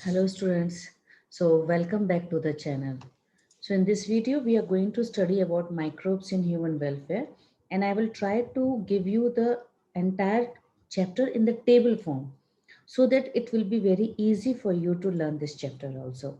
Hello students. So welcome back to the channel. So in this video we are going to study about microbes in human welfare, and I will try to give you the entire chapter in the table form so that it will be very easy for you to learn this chapter also.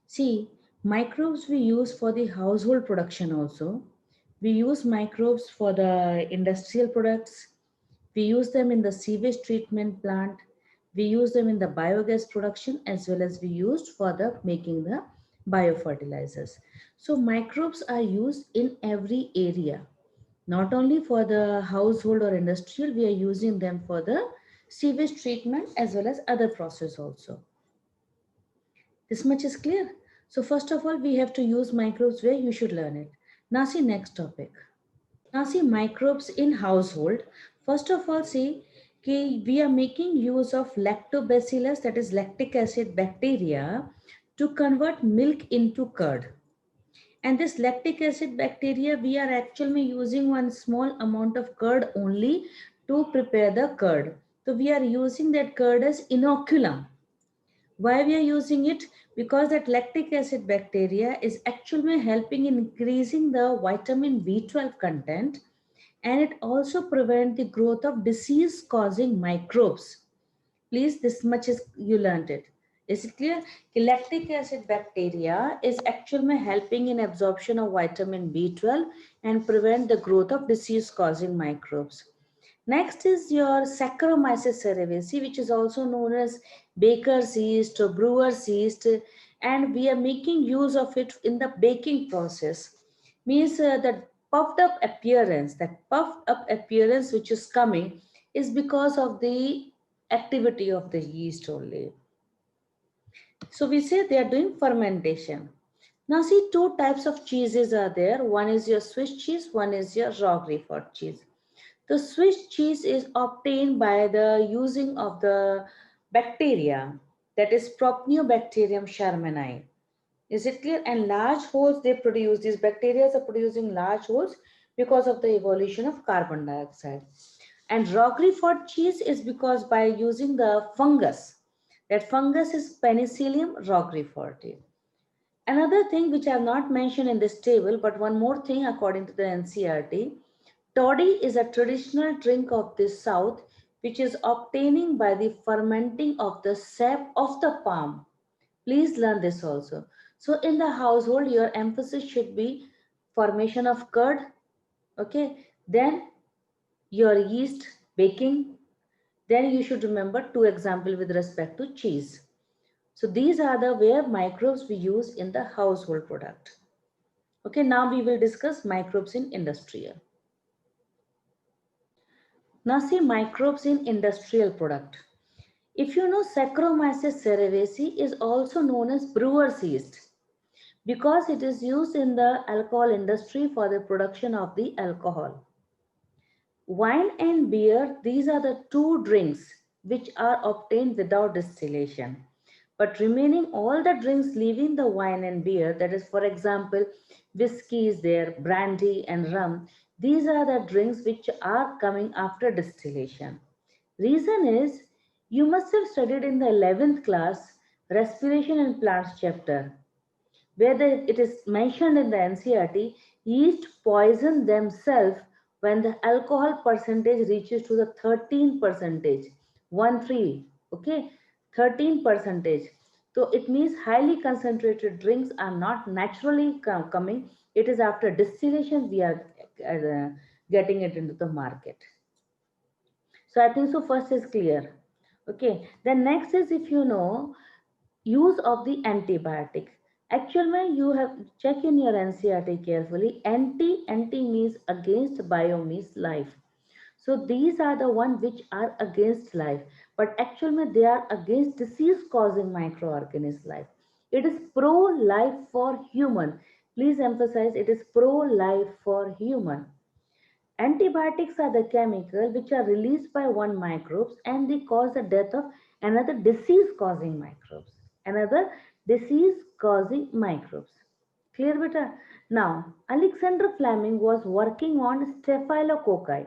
See, microbes we use for the household production also. We use microbes for the industrial products. We use them in the sewage treatment plant. We use them in the biogas production as well as we used for the making the biofertilizers. So microbes are used in every area. Not only for the household or industrial, we are using them for the sewage treatment as well as other process also. This much is clear. So first of all, we have to use microbes where you should learn it. Now see next topic. Now see microbes in household. First of all, see we are making use of lactobacillus, that is lactic acid bacteria, to convert milk into curd. And this lactic acid bacteria, we are actually using one small amount of curd only to prepare the curd. So we are using that curd as inoculum. Why we are using it? Because that lactic acid bacteria is actually helping in increasing the vitamin B12 content, and it also prevent the growth of disease causing microbes. Please, this much is you learned it. Is it clear? Lactic acid bacteria is actually helping in absorption of vitamin B12 and prevent the growth of disease causing microbes. Next is your Saccharomyces cerevisiae, which is also known as baker's yeast or brewer's yeast, and we are making use of it in the baking process. Means that puffed up appearance which is coming is because of the activity of the yeast only. So we say they are doing fermentation. Now see, two types of cheeses are there. One is your Swiss cheese, one is your Roquefort cheese. The Swiss cheese is obtained by the using of the bacteria, that is Propionibacterium shermani. Is it clear? And large holes they produce, these bacteria are producing large holes because of the evolution of carbon dioxide. And Roquefort cheese is because by using the fungus, that fungus is Penicillium roqueforti. Another thing which I have not mentioned in this table, but one more thing according to the NCERT, toddy is a traditional drink of the south which is obtaining by the fermenting of the sap of the palm. Please learn this also. So in the household, your emphasis should be formation of curd, okay? Then your yeast baking. Then you should remember two examples with respect to cheese. So these are the where microbes we use in the household product. Okay, now we will discuss microbes in industrial. Now see microbes in industrial product. If you know Saccharomyces cerevisiae is also known as brewer's yeast because it is used in the alcohol industry for the production of the alcohol. Wine and beer, these are the two drinks which are obtained without distillation. But remaining all the drinks leaving the wine and beer, that is for example, whiskey is there, brandy and rum, these are the drinks which are coming after distillation. Reason is, you must have studied in the 11th class respiration and plants chapter where it is mentioned in the NCERT, yeast poison themselves when the alcohol percentage reaches to the 13 percentage, 1 3, okay, 13 percentage. So it means highly concentrated drinks are not naturally coming. It is after distillation we are getting it into the market. So I think so first is clear. Okay, then next is if you know use of the antibiotic. Actually, you have check in your NCERT carefully. Anti means against, bio means life. So these are the ones which are against life, but actually they are against disease causing microorganism life. It is pro life for human. Please emphasize it is pro life for human. Antibiotics are the chemical which are released by one microbes and they cause the death of another disease causing microbes. Another disease causing microbes. Clear beta? Now, Alexander Fleming was working on staphylococci.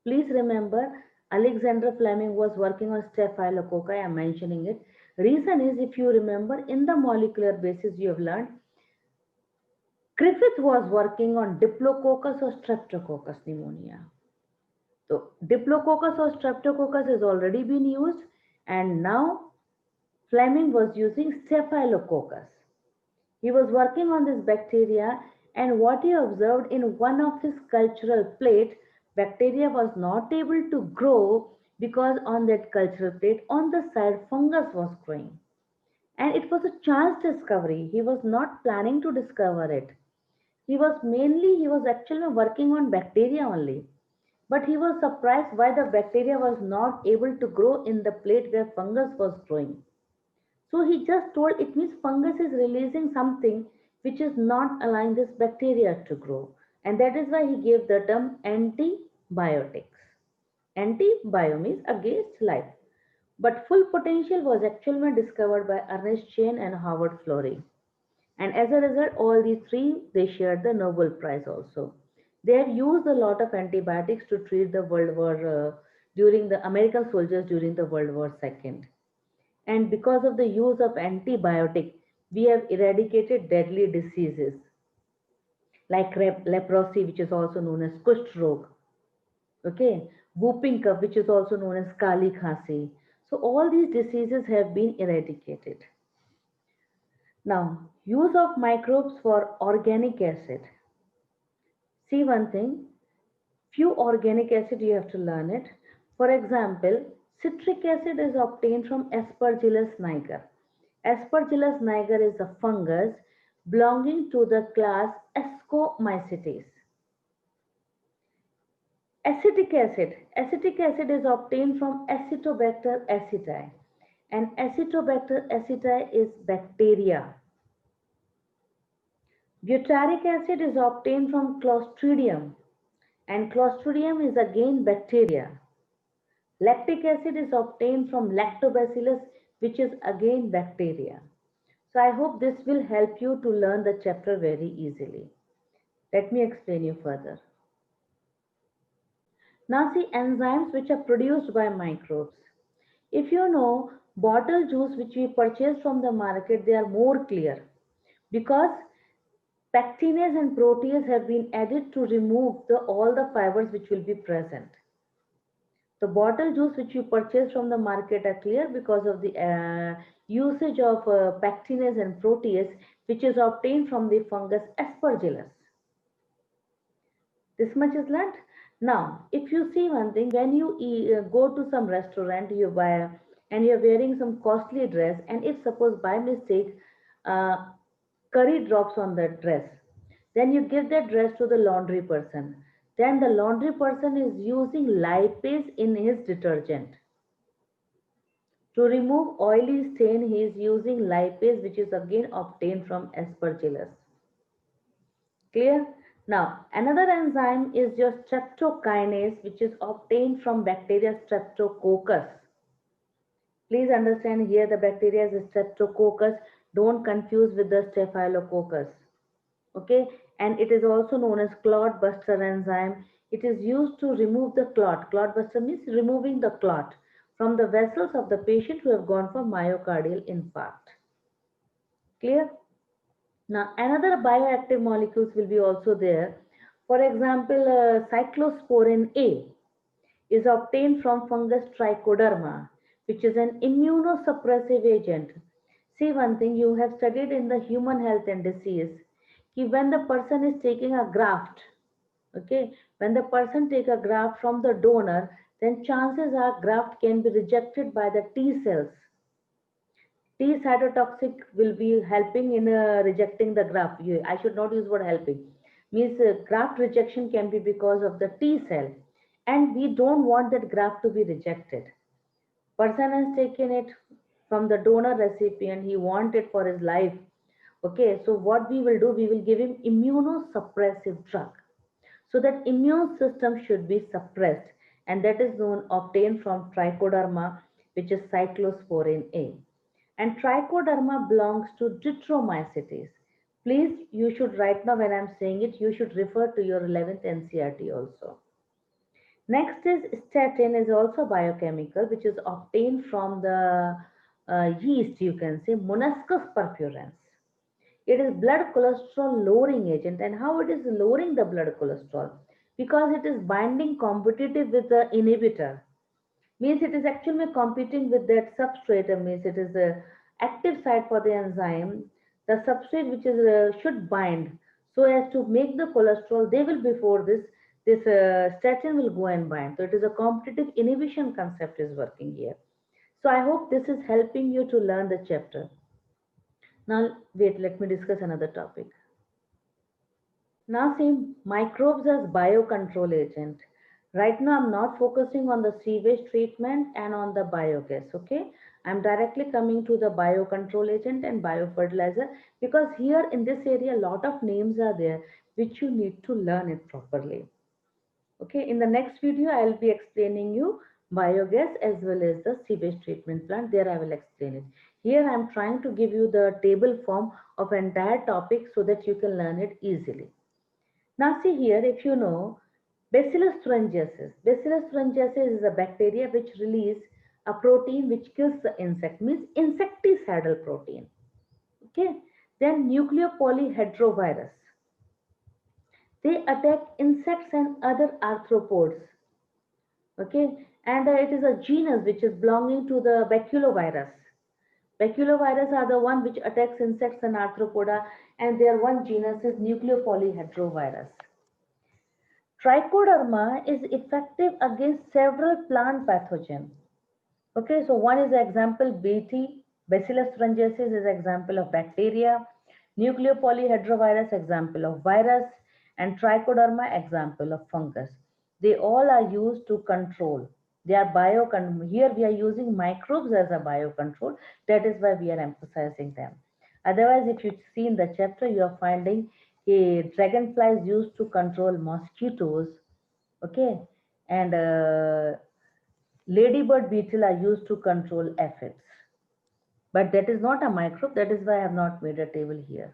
Please remember, Alexander Fleming was working on staphylococci. I am mentioning it. Reason is, if you remember, in the molecular basis you have learned, Griffith was working on Diplococcus or Streptococcus pneumonia. So Diplococcus or Streptococcus has already been used, and now Fleming was using Staphylococcus. He was working on this bacteria, and what he observed, in one of his cultural plate, bacteria was not able to grow because on that cultural plate on the side fungus was growing. And it was a chance discovery. He was not planning to discover it. He was actually working on bacteria only. But he was surprised why the bacteria was not able to grow in the plate where fungus was growing. So he just told, it means fungus is releasing something which is not allowing this bacteria to grow. And that is why he gave the term antibiotics. Antibio means against life. But full potential was actually discovered by Ernest Chain and Howard Florey. And as a result, all these three, they shared the Nobel Prize also. They have used a lot of antibiotics to treat the World War, during the American soldiers during the World War II. And because of the use of antibiotic, we have eradicated deadly diseases like leprosy, which is also known as Kushth Rog, okay, whooping cough, which is also known as Kali Khasi. So all these diseases have been eradicated. Now, use of microbes for organic acid. See one thing, few organic acid you have to learn it. For example, citric acid is obtained from Aspergillus niger. Aspergillus niger is a fungus belonging to the class Ascomycetes. Acetic acid is obtained from Acetobacter aceti, and Acetobacter aceti is bacteria. Butyric acid is obtained from Clostridium, and Clostridium is again bacteria. Lactic acid is obtained from Lactobacillus, which is again bacteria. So I hope this will help you to learn the chapter very easily. Let me explain you further. Now see enzymes which are produced by microbes. If you know bottle juice which we purchase from the market, they are more clear because pectinase and protease have been added to remove all the fibers which will be present. The bottle juice which you purchase from the market are clear because of the usage of pectinase and protease, which is obtained from the fungus Aspergillus. This much is learnt. Now, if you see one thing, when you go to some restaurant, you buy and you're wearing some costly dress, and if suppose by mistake uh, curry drops on that dress, then you give that dress to the laundry person. Then the laundry person is using lipase in his detergent. To remove oily stain, he is using lipase, which is again obtained from Aspergillus. Clear? Now, another enzyme is your streptokinase, which is obtained from bacteria Streptococcus. Please understand here the bacteria is Streptococcus. Don't confuse with the Staphylococcus. Okay, and it is also known as clot buster enzyme. It is used to remove the clot. Clot buster means removing the clot from the vessels of the patient who have gone for myocardial infarct. Clear? Now, another bioactive molecules will be also there. For example, cyclosporin A is obtained from fungus Trichoderma, which is an immunosuppressive agent. See one thing you have studied in the human health and disease, when the person is taking a graft, okay, when the person take a graft from the donor, then chances are graft can be rejected by the T cells. T cytotoxic will be helping in rejecting the graft. I should not use word helping. Means graft rejection can be because of the T cell, and we don't want that graft to be rejected. Person has taken it from the donor recipient. He wants it for his life. Okay, so what we will do, we will give him immunosuppressive drug. So that immune system should be suppressed, and that is known obtained from Trichoderma, which is cyclosporin A. And Trichoderma belongs to Drytromycetes. Please, you should right now when I'm saying it, you should refer to your 11th NCRT also. Next is statin is also biochemical, which is obtained from the yeast, you can say, Monoscus purpurans. It is blood cholesterol lowering agent. And how it is lowering the blood cholesterol? Because it is binding competitive with the inhibitor. Means it is actually competing with that substrate. Means it is the active site for the enzyme. The substrate which is should bind so as to make the cholesterol. They will before this statin will go and bind. So it is a competitive inhibition concept is working here. So I hope this is helping you to learn the chapter. Now wait, let me discuss another topic. Now see microbes as biocontrol agent. Right now I'm not focusing on the sewage treatment and on the biogas, okay? I'm directly coming to the biocontrol agent and biofertilizer because here in this area a lot of names are there which you need to learn it properly. Okay, in the next video I'll be explaining you biogas as well as the sewage treatment plant. There I will explain it. Here I'm trying to give you the table form of entire topic so that you can learn it easily. Now see here, if you know, Bacillus thuringiensis. Bacillus thuringiensis is a bacteria which release a protein which kills the insect, means insecticidal protein. Okay. Then nucleopolyhedrovirus. They attack insects and other arthropods. Okay. And it is a genus which is belonging to the baculovirus. Baculovirus are the one which attacks insects and arthropoda, and their one genus is nucleopolyhedrovirus. Trichoderma is effective against several plant pathogens. Okay, so one is the example BT, Bacillus thuringiensis is example of bacteria, nucleopolyhedrovirus example of virus, and Trichoderma example of fungus. They all are used to control. They are here we are using microbes as a biocontrol. That is why we are emphasizing them. Otherwise, if you see in the chapter, you are finding dragonflies used to control mosquitoes, okay, and ladybird beetle are used to control aphids. But that is not a microbe, that is why I have not made a table here.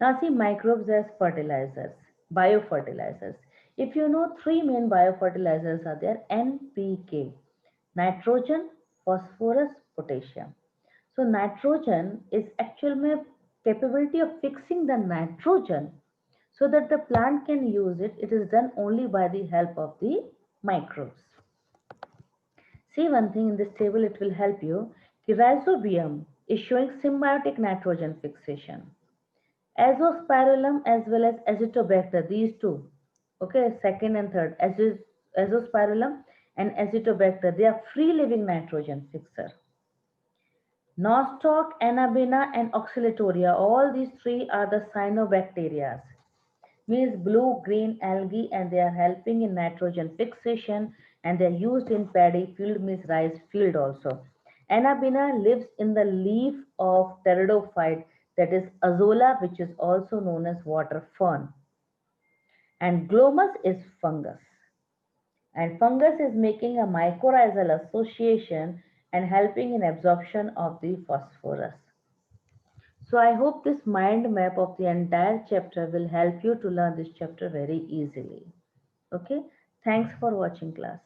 Now see microbes as fertilizers, biofertilizers. If you know, three main biofertilizers are there: NPK, nitrogen, phosphorus, potassium. So nitrogen is actually capability of fixing the nitrogen so that the plant can use it. It is done only by the help of the microbes. See one thing in this table, it will help you. Rhizobium is showing symbiotic nitrogen fixation. Azospirillum as well as Azotobacter, these two, okay, second and third, Azospirillum and Azotobacter, they are free living nitrogen fixer. Nostoc, Anabina and Oscillatoria, all these three are the cyanobacteria, means blue green algae, and they are helping in nitrogen fixation, and they are used in paddy field, means rice field also. Anabina lives in the leaf of pteridophyte, that is Azolla, which is also known as water fern. And glomus is fungus. And fungus is making a mycorrhizal association and helping in absorption of the phosphorus. So I hope this mind map of the entire chapter will help you to learn this chapter very easily. Okay, thanks for watching class.